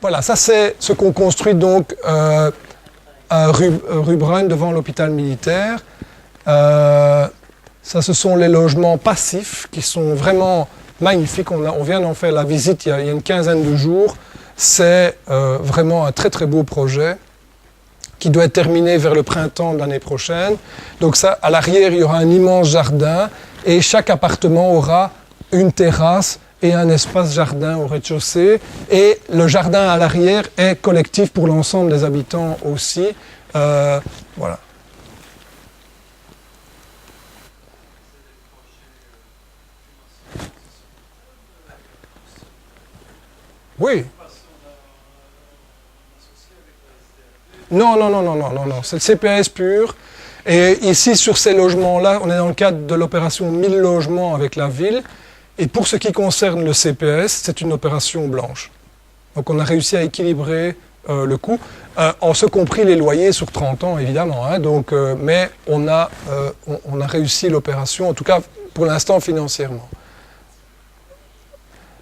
Voilà, ça c'est ce qu'on construit donc rue Brun devant l'hôpital militaire. Ça, ce sont les logements passifs qui sont vraiment magnifiques. On vient d'en faire la visite il y a une quinzaine de jours. C'est vraiment un très très beau projet qui doit être terminé vers le printemps de l'année prochaine. Donc ça, à l'arrière, il y aura un immense jardin et chaque appartement aura une terrasse et un espace jardin au rez-de-chaussée. Et le jardin à l'arrière est collectif pour l'ensemble des habitants aussi. Voilà. Oui. Non, c'est le CPS pur. Et ici, sur ces logements-là, on est dans le cadre de l'opération 1000 logements avec la ville. Et pour ce qui concerne le CPS, c'est une opération blanche. Donc on a réussi à équilibrer le coût, en ce compris les loyers sur 30 ans, évidemment. Hein, donc, mais on a réussi l'opération, en tout cas pour l'instant financièrement.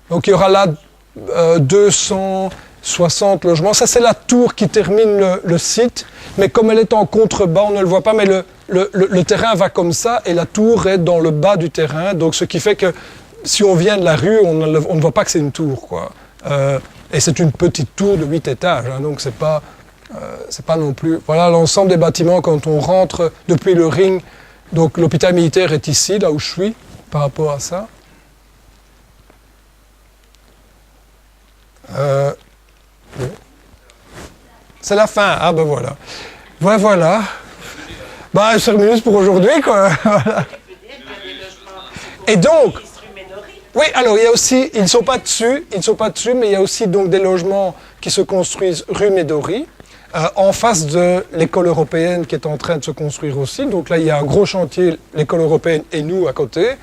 Donc il y aura là 260 logements. Ça, c'est la tour qui termine le site. Mais comme elle est en contrebas, on ne le voit pas, mais le terrain va comme ça et la tour est dans le bas du terrain. Donc, ce qui fait que si on vient de la rue, on ne voit pas que c'est une tour, quoi. Et c'est une petite tour de 8 étages. Hein, donc, c'est pas non plus... Voilà l'ensemble des bâtiments quand on rentre depuis le ring. Donc, l'hôpital militaire est ici, là où je suis, par rapport à ça. C'est la fin. Ah ben voilà. Voilà. Bah, c'est minutes pour aujourd'hui, quoi. Voilà. Et donc, oui, alors il y a aussi, ils ne sont pas dessus, mais il y a aussi donc des logements qui se construisent rue Médory, en face de l'école européenne qui est en train de se construire aussi. Donc là, il y a un gros chantier, l'école européenne et nous à côté.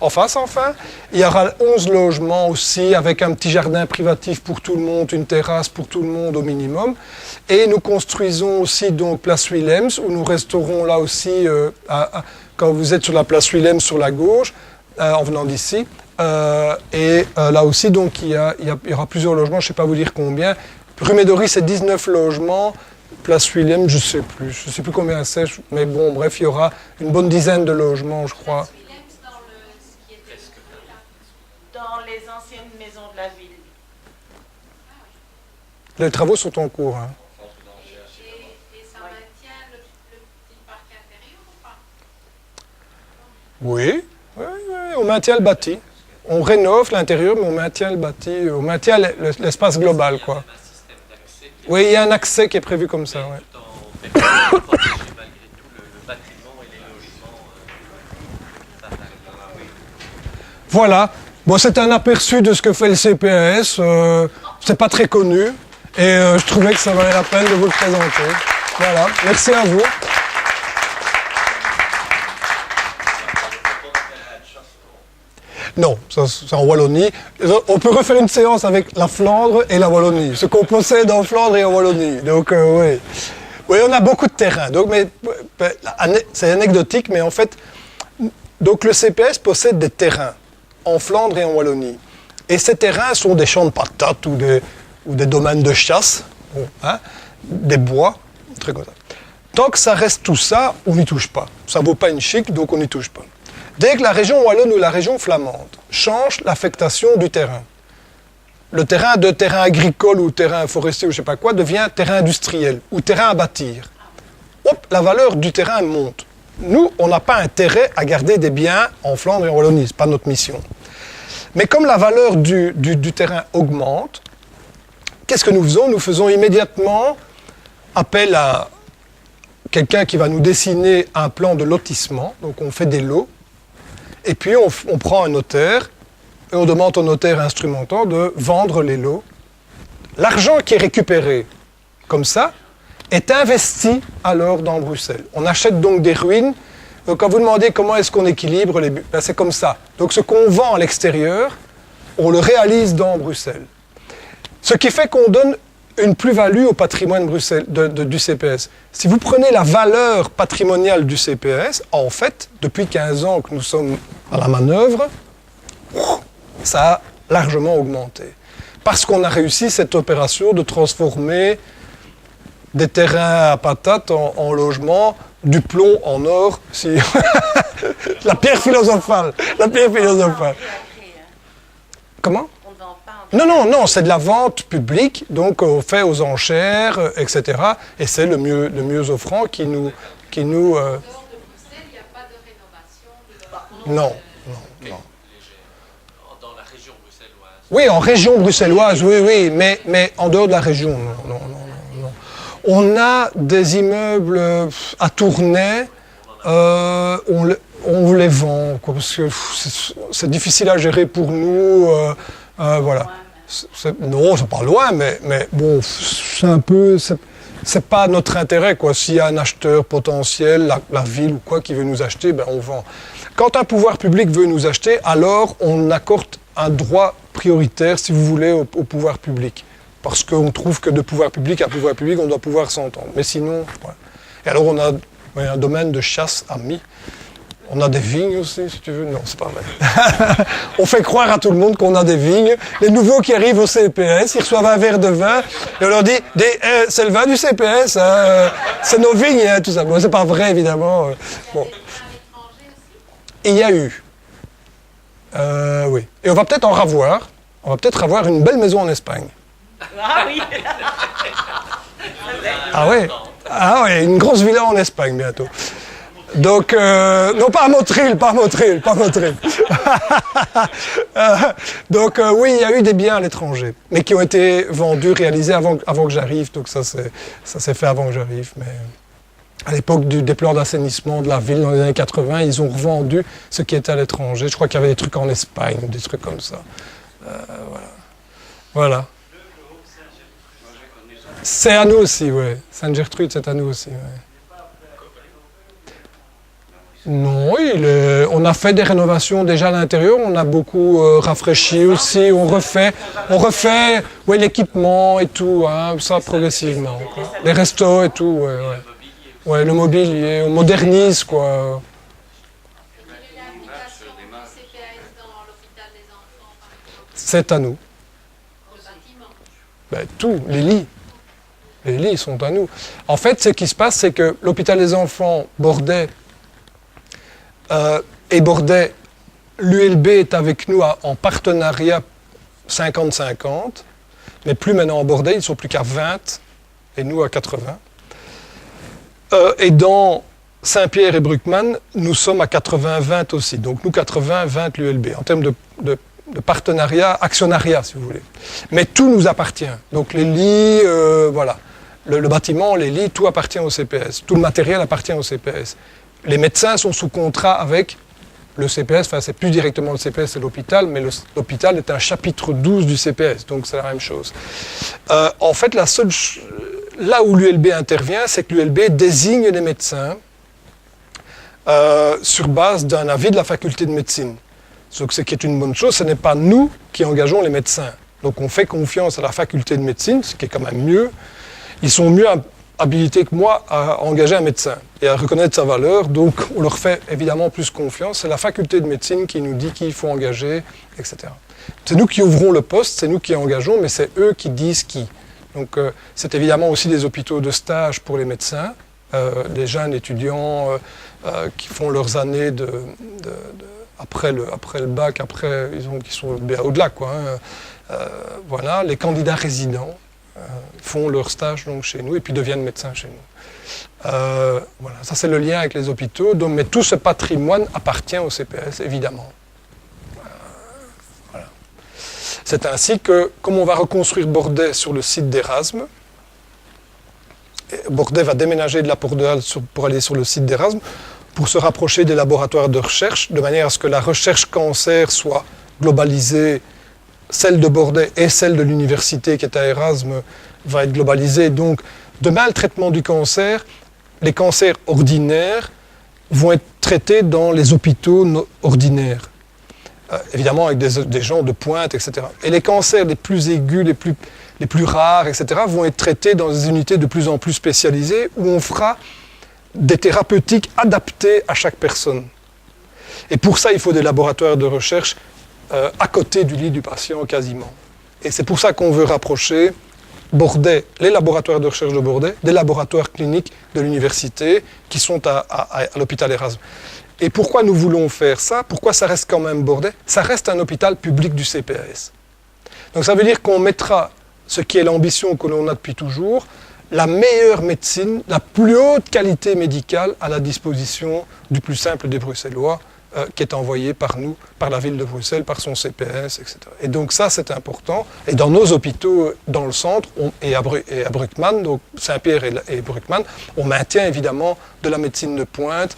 En face, enfin. Il y aura 11 logements aussi, avec un petit jardin privatif pour tout le monde, une terrasse pour tout le monde au minimum. Et nous construisons aussi donc Place Willems, où nous resterons là aussi, quand vous êtes sur la Place Willems sur la gauche, en venant d'ici. Là aussi, donc, il y aura plusieurs logements, je ne sais pas vous dire combien. Rue Médory, c'est 19 logements. Place Willems, je ne sais plus combien c'est, mais bon, bref, il y aura une bonne dizaine de logements, je crois. Dans les anciennes maisons de la ville. Les travaux sont en cours. Hein. Et ça maintient le petit parc intérieur ou pas? Oui, on maintient le bâti. On rénove l'intérieur, mais on maintient le bâti, on maintient l'espace global, quoi. Oui, il y a un accès qui est prévu comme ça, ouais. Voilà. Bon, c'est un aperçu de ce que fait le CPAS. C'est pas très connu. Et je trouvais que ça valait la peine de vous le présenter. Voilà. Merci à vous. Non, ça, c'est en Wallonie. On peut refaire une séance avec la Flandre et la Wallonie. Ce qu'on possède en Flandre et en Wallonie. Donc, oui. Oui, on a beaucoup de terrain. Donc, mais, c'est anecdotique, mais en fait, donc le CPS possède des terrains en Flandre et en Wallonie. Et ces terrains sont des champs de patates ou des domaines de chasse, hein, des bois, très comme ça. Tant que ça reste tout ça, on n'y touche pas. Ça ne vaut pas une chic, donc on n'y touche pas. Dès que la région wallonne ou la région flamande change l'affectation du terrain, le terrain de terrain agricole ou terrain forestier ou je ne sais pas quoi devient terrain industriel ou terrain à bâtir. Hop, la valeur du terrain monte. Nous, on n'a pas intérêt à garder des biens en Flandre et en Wallonie, ce n'est pas notre mission. Mais comme la valeur du terrain augmente, qu'est-ce que nous faisons? Nous faisons immédiatement appel à quelqu'un qui va nous dessiner un plan de lotissement, donc on fait des lots, et puis on prend un notaire, et on demande au notaire instrumentant de vendre les lots. L'argent qui est récupéré comme ça est investi alors dans Bruxelles. On achète donc des ruines. Donc quand vous demandez comment est-ce qu'on équilibre, ben c'est comme ça. Donc ce qu'on vend à l'extérieur, on le réalise dans Bruxelles. Ce qui fait qu'on donne une plus-value au patrimoine Bruxelles, du CPS. Si vous prenez la valeur patrimoniale du CPS, en fait, depuis 15 ans que nous sommes à la manœuvre, ça a largement augmenté. parce qu'on a réussi cette opération de transformer des terrains à patates en logements, du plomb en or, si... la pierre philosophale. La pierre philosophale. Comment ? Non, c'est de la vente publique, donc on fait aux enchères, etc. Et c'est le mieux offrant qui nous... En dehors de Bruxelles, il n'y a pas de rénovation de... Non. Dans la région bruxelloise. Oui, en région bruxelloise, oui, mais en dehors de la région, non. On a des immeubles à Tournai, on les vend, quoi, parce que c'est difficile à gérer pour nous, voilà. Non, c'est pas loin, mais bon, c'est un peu... C'est pas notre intérêt, quoi. S'il y a un acheteur potentiel, la ville ou quoi, qui veut nous acheter, ben on vend. Quand un pouvoir public veut nous acheter, alors on accorde un droit prioritaire, si vous voulez, au pouvoir public. Parce qu'on trouve que de pouvoir public à pouvoir public, on doit pouvoir s'entendre. Mais sinon, voilà. Et alors on a un domaine de chasse ami. On a des vignes aussi, si tu veux. Non, c'est pas vrai. On fait croire à tout le monde qu'on a des vignes. Les nouveaux qui arrivent au CPS, ils reçoivent un verre de vin et on leur dit c'est le vin du CPS, hein, c'est nos vignes, hein, tout ça. Bon, c'est pas vrai, évidemment. Bon. Il y a eu. Oui. Et on va peut-être en revoir. On va peut-être avoir une belle maison en Espagne. Ah oui. Ah oui, une grosse villa en Espagne bientôt. Donc, non, pas à Motril. Donc, oui, il y a eu des biens à l'étranger, mais qui ont été vendus, réalisés avant que j'arrive. Donc, ça s'est fait avant que j'arrive. Mais à l'époque des plans d'assainissement de la ville, dans les années 80, ils ont revendu ce qui était à l'étranger. Je crois qu'il y avait des trucs en Espagne, des trucs comme ça. Voilà. C'est à nous aussi, oui. Sainte-Gertrude, c'est à nous aussi, oui. Non, on a fait des rénovations déjà à l'intérieur, on a beaucoup rafraîchi aussi, on refait l'équipement et tout, hein, ça progressivement. Quoi. Les restos et tout, ouais, le mobilier, on modernise, quoi. C'est à nous. Ben, tout, les lits. Les lits sont à nous. En fait, ce qui se passe, c'est que l'hôpital des enfants bordait l'ULB est avec nous en partenariat 50-50, mais plus maintenant en Bordeaux, ils ne sont plus qu'à 20 et nous à 80. Et dans Saint-Pierre et Bruckmann, nous sommes à 80-20 aussi. Donc nous 80-20 l'ULB, en termes de partenariat, actionnariat si vous voulez. Mais tout nous appartient. Donc les lits, voilà. Le bâtiment, les lits, tout appartient au CPS. Tout le matériel appartient au CPS. Les médecins sont sous contrat avec le CPS, enfin c'est plus directement le CPS, c'est l'hôpital, mais l'hôpital est un chapitre 12 du CPS, donc c'est la même chose. En fait, là où l'ULB intervient, c'est que l'ULB désigne les médecins sur base d'un avis de la faculté de médecine. Ce qui est une bonne chose, ce n'est pas nous qui engageons les médecins. Donc on fait confiance à la faculté de médecine, ce qui est quand même mieux. Ils sont mieux habilités que moi à engager un médecin et à reconnaître sa valeur, donc on leur fait évidemment plus confiance. C'est la faculté de médecine qui nous dit qui il faut engager, etc. C'est nous qui ouvrons le poste, c'est nous qui engageons, mais c'est eux qui disent qui. Donc c'est évidemment aussi des hôpitaux de stage pour les médecins, des jeunes étudiants qui font leurs années après le bac, qui sont bien au-delà, quoi. Hein. Voilà, les candidats résidents font leur stage donc, chez nous et puis deviennent médecins chez nous. Voilà, ça c'est le lien avec les hôpitaux, donc, mais tout ce patrimoine appartient au CPS, évidemment. Voilà. C'est ainsi que, comme on va reconstruire Bordet sur le site d'Erasme, Bordet va déménager de la Porte-de-Halle pour aller sur le site d'Erasme, pour se rapprocher des laboratoires de recherche, de manière à ce que la recherche cancer soit globalisée. Celle de Bordet et celle de l'université qui est à Erasme va être globalisée. Donc, demain, le traitement du cancer, les cancers ordinaires vont être traités dans les hôpitaux ordinaires. Évidemment, avec des gens de pointe, etc. Et les cancers les plus aigus, les plus rares, etc., vont être traités dans des unités de plus en plus spécialisées où on fera des thérapeutiques adaptées à chaque personne. Et pour ça, il faut des laboratoires de recherche à côté du lit du patient quasiment. Et c'est pour ça qu'on veut rapprocher Bordet, les laboratoires de recherche de Bordet, des laboratoires cliniques de l'université qui sont à l'hôpital Erasme. Et pourquoi nous voulons faire ça? Pourquoi ça reste quand même Bordet? Ça reste un hôpital public du CPAS. Donc ça veut dire qu'on mettra, ce qui est l'ambition que l'on a depuis toujours, la meilleure médecine, la plus haute qualité médicale à la disposition du plus simple des Bruxellois, qui est envoyé par nous, par la ville de Bruxelles, par son CPS, etc. Et donc ça, c'est important. Et dans nos hôpitaux, dans le centre, et à Bruckmann, donc Saint-Pierre et Bruckmann, on maintient évidemment de la médecine de pointe,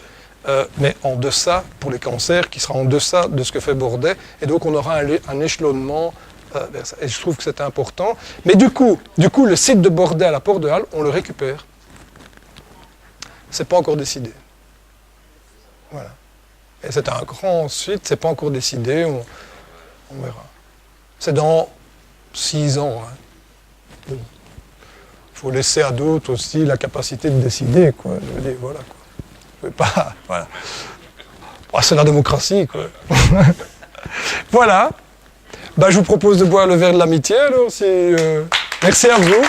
mais en deçà, pour les cancers, qui sera en deçà de ce que fait Bordet. Et donc on aura un échelonnement vers ça. Et je trouve que c'est important. Mais du coup, le site de Bordet à la Porte de Halle, on le récupère. C'est pas encore décidé. Voilà. Et c'est un grand site, c'est pas encore décidé, on verra. C'est dans 6 ans. Hein. Bon. Faut laisser à d'autres aussi la capacité de décider, quoi. Je veux dire, voilà, quoi. Je veux pas, voilà. Oh, c'est la démocratie, quoi. Voilà. Ben, je vous propose de boire le verre de l'amitié, alors. Merci à vous.